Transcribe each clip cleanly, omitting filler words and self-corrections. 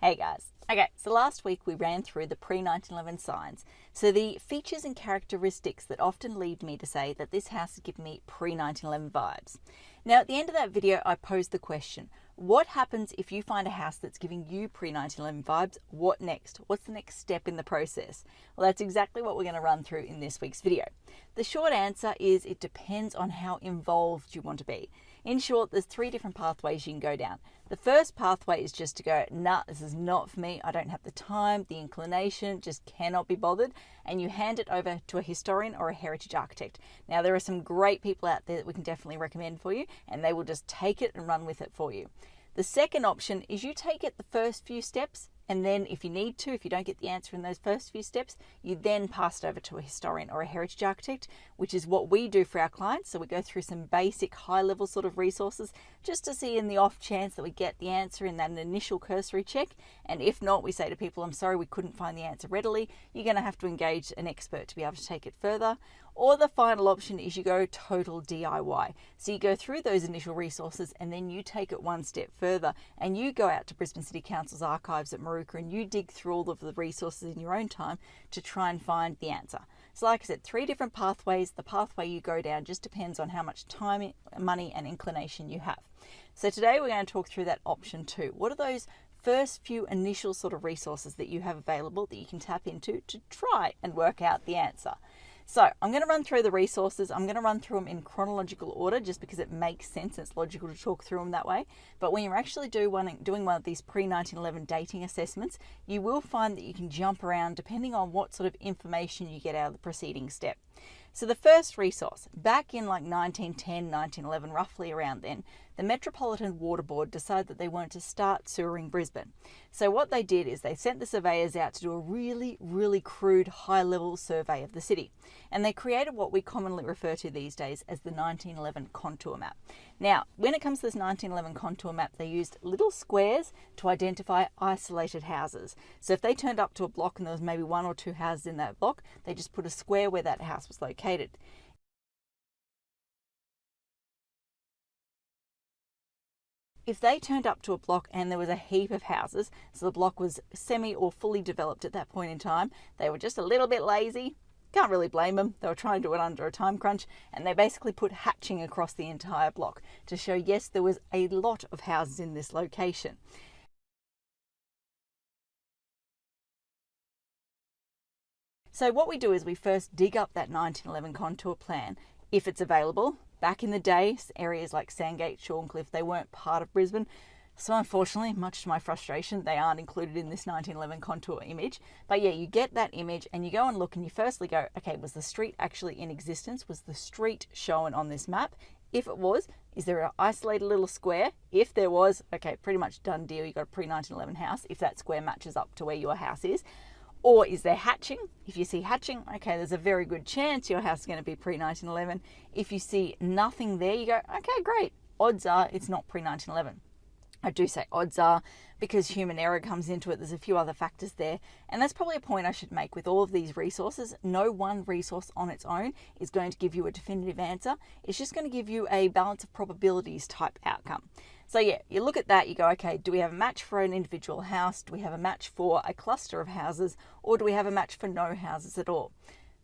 Hey guys. Okay, so last week we ran through the pre-1911 signs. So the features and characteristics that often lead me to say that this house is giving me pre-1911 vibes. Now at the end of that video I posed the question, what happens if you find a house that's giving you pre-1911 vibes? What next? What's the next step in the process? Well, that's exactly what we're going to run through in this week's video. The short answer is it depends on how involved you want to be. In short, there's three different pathways you can go down. The first pathway is just to go, nah, this is not for me. I don't have the time, the inclination, just cannot be bothered. And you hand it over to a historian or a heritage architect. Now, there are some great people out there that we can definitely recommend for you, and they will just take it and run with it for you. The second option is you take it the first few steps, and then if you need to, if you don't get the answer in those first few steps, you then pass it over to a historian or a heritage architect, which is what we do for our clients. So we go through some basic high-level sort of resources just to see in the off chance that we get the answer in that initial cursory check. And if not, we say to people, I'm sorry, we couldn't find the answer readily. You're going to have to engage an expert to be able to take it further. Or the final option is you go total DIY. So you go through those initial resources and then you take it one step further and you go out to Brisbane City Council's archives at Maruka and you dig through all of the resources in your own time to try and find the answer. So like I said, three different pathways. The pathway you go down just depends on how much time, money and inclination you have. So today we're going to talk through that option 2. What are those first few initial sort of resources that you have available that you can tap into to try and work out the answer? So I'm going to run through the resources. I'm going to run through them in chronological order just because it makes sense. It's logical to talk through them that way. But when you're actually doing one of these pre-1911 dating assessments, you will find that you can jump around depending on what sort of information you get out of the preceding step. So the first resource, back in like 1910, 1911, roughly around then, the Metropolitan Water Board decided that they wanted to start sewering Brisbane. So what they did is they sent the surveyors out to do a really crude high-level survey of the city. And they created what we commonly refer to these days as the 1911 contour map. Now, when it comes to this 1911 contour map, they used little squares to identify isolated houses. So if they turned up to a block and there was maybe one or two houses in that block, they just put a square where that house was located. If they turned up to a block and there was a heap of houses, so the block was semi or fully developed at that point in time, they were just a little bit lazy. Can't really blame them. They were trying to do it under a time crunch, and they basically put hatching across the entire block to show, yes, there was a lot of houses in this location. So what we do is we first dig up that 1911 contour plan, if it's available. Back in the day, areas like Sandgate, Shorncliffe, they weren't part of Brisbane. So unfortunately, much to my frustration, they aren't included in this 1911 contour image. But yeah, you get that image and you go and look and you firstly go, okay, was the street actually in existence? Was the street shown on this map? If it was, is there an isolated little square? If there was, okay, pretty much done deal. You got a pre-1911 house if that square matches up to where your house is. Or is there hatching? If you see hatching, okay, there's a very good chance your house is going to be pre-1911. If you see nothing there, you go, okay, great. Odds are it's not pre-1911. I do say odds are because human error comes into it. There's a few other factors there. And that's probably a point I should make with all of these resources. No one resource on its own is going to give you a definitive answer. It's just going to give you a balance of probabilities type outcome. So yeah, you look at that, you go, okay, do we have a match for an individual house? Do we have a match for a cluster of houses? Or do we have a match for no houses at all?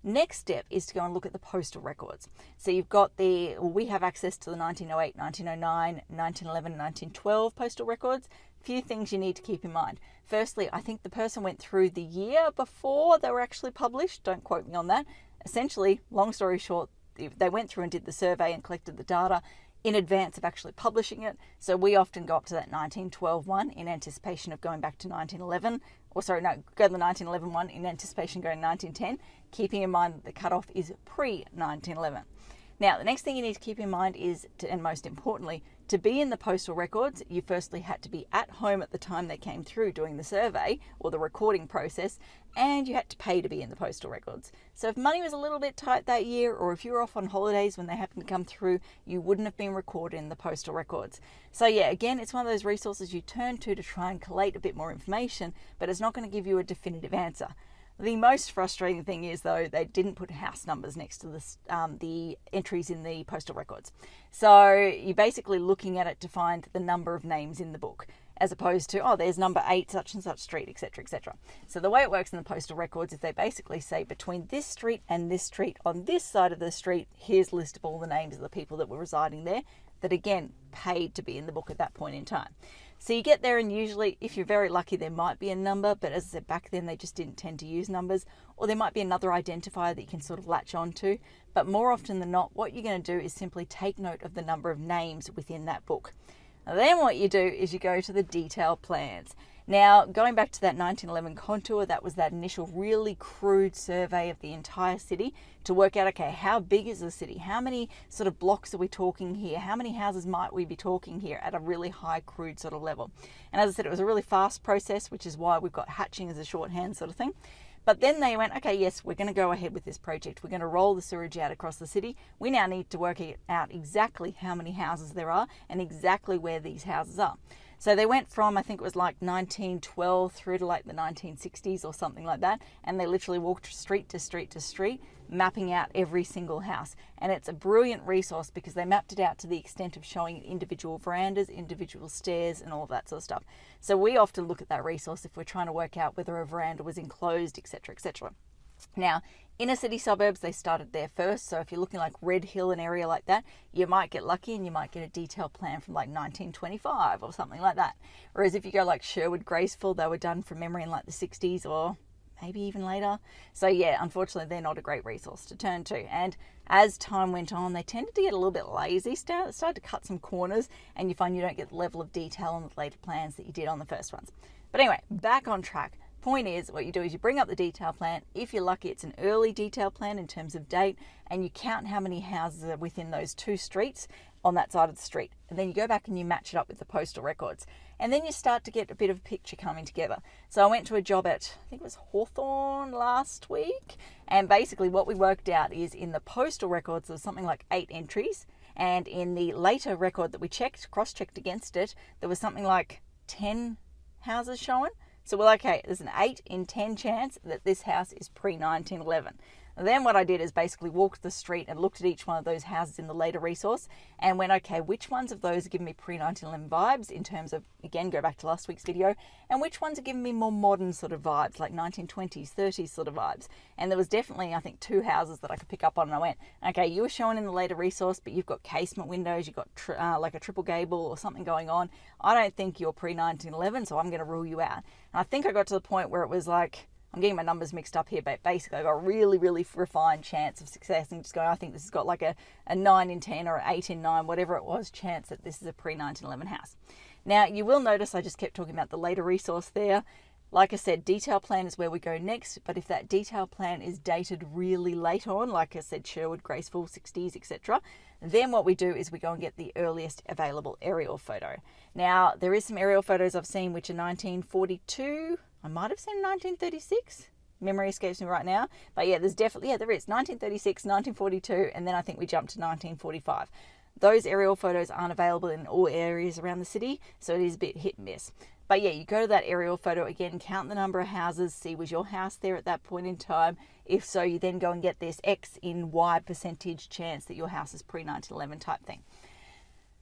Next step is to go and look at the postal records. So you've got we have access to the 1908, 1909, 1911, 1912 postal records. Few things you need to keep in mind. Firstly, I think the person went through the year before they were actually published. Don't quote me on that. Essentially, long story short, they went through and did the survey and collected the data in advance of actually publishing it. So we often go up to that 1912 one in anticipation of going back to 1911. Go to the 1911 one in anticipation going to 1910, keeping in mind that the cutoff is pre-1911. Now, the next thing you need to keep in mind is, and most importantly, to be in the postal records, you firstly had to be at home at the time they came through doing the survey or the recording process, and you had to pay to be in the postal records. So if money was a little bit tight that year, or if you were off on holidays when they happened to come through, you wouldn't have been recorded in the postal records. So yeah, again, it's one of those resources you turn to try and collate a bit more information, but it's not going to give you a definitive answer. The most frustrating thing is, though, they didn't put house numbers next to the entries in the postal records. So you're basically looking at it to find the number of names in the book. as opposed to, oh, there's number 8, such and such street, etc., etc. So the way it works in the postal records is they basically say between this street and this street on this side of the street, here's a list of all the names of the people that were residing there that, again, paid to be in the book at that point in time. So you get there and usually, if you're very lucky, there might be a number, but as I said, back then they just didn't tend to use numbers, or there might be another identifier that you can sort of latch onto. But more often than not, what you're going to do is simply take note of the number of names within that book. And then what you do is you go to the detail plans. Now, going back to that 1911 contour, that was that initial really crude survey of the entire city to work out, okay, how big is the city? How many sort of blocks are we talking here? How many houses might we be talking here at a really high crude sort of level? And as I said, it was a really fast process, which is why we've got hatching as a shorthand sort of thing. But then they went, okay, yes, we're going to go ahead with this project. We're going to roll the sewerage out across the city. We now need to work out exactly how many houses there are and exactly where these houses are. So they went from, I think it was like 1912 through to like the 1960s or something like that. And they literally walked street to street to street, mapping out every single house. And it's a brilliant resource because they mapped it out to the extent of showing individual verandas, individual stairs, and all of that sort of stuff. So we often look at that resource if we're trying to work out whether a veranda was enclosed, etc., etc. Now, inner city suburbs, they started there first. So if you're looking like Red Hill, an area like that, you might get lucky and you might get a detailed plan from like 1925 or something like that. Whereas if you go like Sherwood, Graceville, they were done from memory in like the 60s or maybe even later. So yeah, unfortunately, they're not a great resource to turn to. And as time went on, they tended to get a little bit lazy, started to cut some corners, and you find you don't get the level of detail on the later plans that you did on the first ones. But anyway, back on track. Point is, what you do is you bring up the detail plan. If you're lucky, it's an early detail plan in terms of date, and you count how many houses are within those 2 streets on that side of the street. And then you go back and you match it up with the postal records. And then you start to get a bit of a picture coming together. So I went to a job at, I think it was Hawthorne last week. And basically what we worked out is in the postal records, there was something like 8 entries. And in the later record that we checked, cross-checked against it, there was something like 10 houses shown. So we're like, okay, there's an 8 in 10 chance that this house is pre-1911. And then what I did is basically walked the street and looked at each one of those houses in the later resource and went, okay, which ones of those are giving me pre-1911 vibes in terms of, again, go back to last week's video, and which ones are giving me more modern sort of vibes, like 1920s, 30s sort of vibes. And there was definitely, I think, 2 houses that I could pick up on, and I went, okay, you were shown in the later resource, but you've got casement windows, you've got like a triple gable or something going on. I don't think you're pre-1911, so I'm going to rule you out. And I think I got to the point where it was like, I'm getting my numbers mixed up here, but basically I got a really, really refined chance of success and just going, I think this has got like a 9 in 10 or an 8 in 9, whatever it was, chance that this is a pre-1911 house. Now, you will notice I just kept talking about the later resource there. Like I said, detail plan is where we go next, but if that detail plan is dated really late on, like I said, Sherwood, Graceville, 60s, etc., then what we do is we go and get the earliest available aerial photo. Now, there is some aerial photos I've seen which are 1942, I might have seen 1936. Memory escapes me right now. But yeah, there's definitely, there is 1936, 1942, and then I think we jumped to 1945. Those aerial photos aren't available in all areas around the city, so it is a bit hit and miss. But yeah, you go to that aerial photo again, count the number of houses, see was your house there at that point in time. If so, you then go and get this X in Y percentage chance that your house is pre-1911 type thing.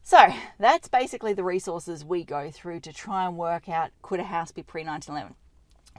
So that's basically the resources we go through to try and work out, could a house be pre-1911?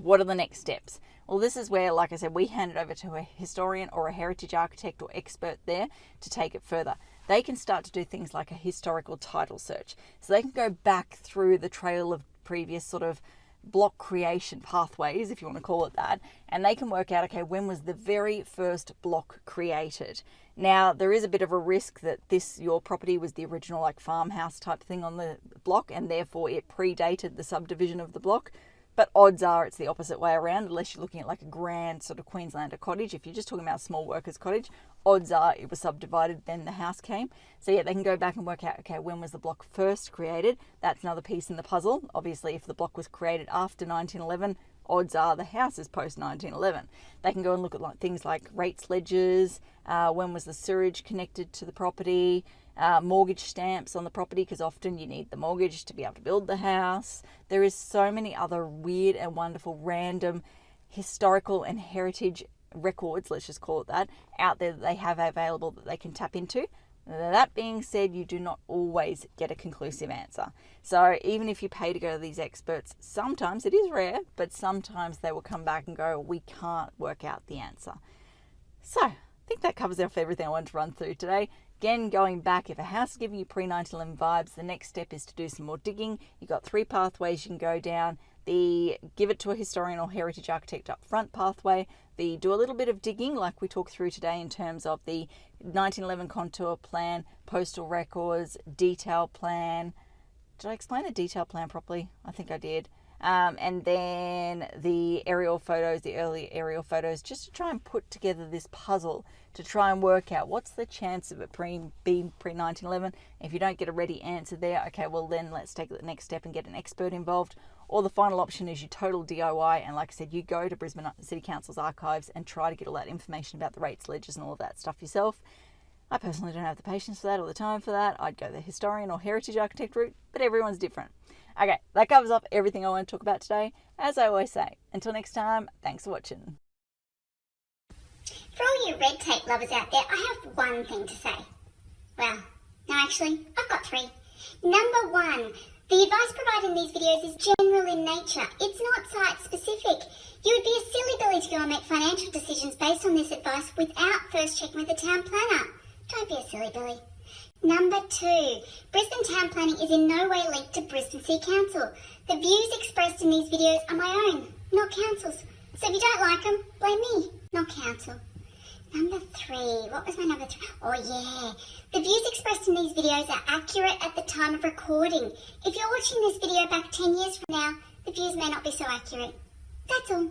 What are the next steps? Well, this is where, like I said, we hand it over to a historian or a heritage architect or expert there to take it further. They can start to do things like a historical title search. So they can go back through the trail of previous sort of block creation pathways, if you want to call it that, and they can work out, okay, when was the very first block created? Now, there is a bit of a risk that your property was the original like farmhouse type thing on the block, and therefore it predated the subdivision of the block. But odds are it's the opposite way around, unless you're looking at like a grand sort of Queenslander cottage. If you're just talking about a small workers cottage, odds are it was subdivided, then the house came. So yeah, they can go back and work out, okay, when was the block first created? That's another piece in the puzzle. Obviously, if the block was created after 1911, odds are the house is post-1911. They can go and look at things like rates ledgers, when was the sewage connected to the property, mortgage stamps on the property, because often you need the mortgage to be able to build the house. There is so many other weird and wonderful random historical and heritage records, let's just call it that, out there that they have available that they can tap into. That being said, you do not always get a conclusive answer. So even if you pay to go to these experts, sometimes it is rare, but sometimes they will come back and go, we can't work out the answer. So I think that covers off everything I wanted to run through today. Again, going back, if a house is giving you pre-1911 vibes, the next step is to do some more digging. You've got 3 pathways you can go down. The give it to a historian or heritage architect up front pathway. The do a little bit of digging like we talked through today in terms of the 1911 contour plan, postal records, detail plan. Did I explain the detail plan properly? I think I did. And then the aerial photos, the early aerial photos, just to try and put together this puzzle to try and work out what's the chance of it being pre-1911. If you don't get a ready answer there, okay, well then let's take the next step and get an expert involved. Or the final option is you total DIY, and like I said, you go to Brisbane City Council's archives and try to get all that information about the rates, ledgers and all of that stuff yourself. I personally don't have the patience for that or the time for that. I'd go the historian or heritage architect route, but everyone's different. Okay, that covers up everything I want to talk about today. As I always say, until next time, thanks for watching. For all you red tape lovers out there, I have one thing to say. Well, no, actually, I've got 3. Number 1, the advice provided in these videos is general in nature. It's not site-specific. You would be a silly Billy to go and make financial decisions based on this advice without first checking with the town planner. Don't be a silly Billy. Number 2, Brisbane Town Planning is in no way linked to Brisbane City Council. The views expressed in these videos are my own, not Council's. So if you don't like them, blame me, not Council. Number 3, what was my number 3? Oh yeah, the views expressed in these videos are accurate at the time of recording. If you're watching this video back 10 years from now, the views may not be so accurate. That's all.